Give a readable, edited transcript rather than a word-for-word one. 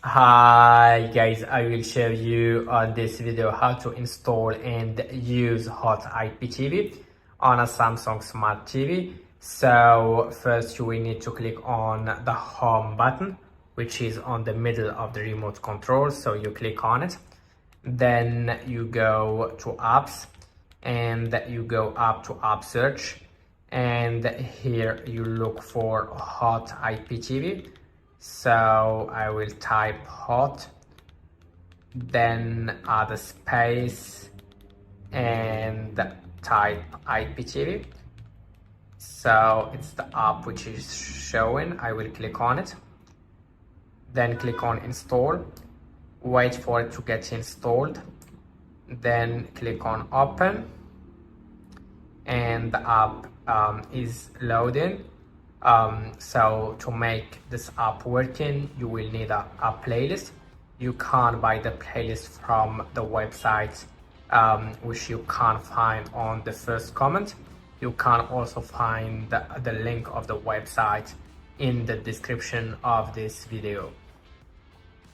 Hi guys, I will show you on this video how to install and use Hot IPTV on a Samsung Smart TV. So first you will need to click on the home button, which is on the middle of the remote control. So you click on it, then you go to apps and you go up to app search, and here you look for Hot IPTV. So I will type hot, then add a space and type IPTV. So it's the app which is showing. I will click on it, then click on install, wait for it to get installed, then click on open, and the app is loading. So to make this app working, you will need a playlist. You can't buy the playlist from the website, which you can't find on the first comment. You can also find the link of the website in the description of this video.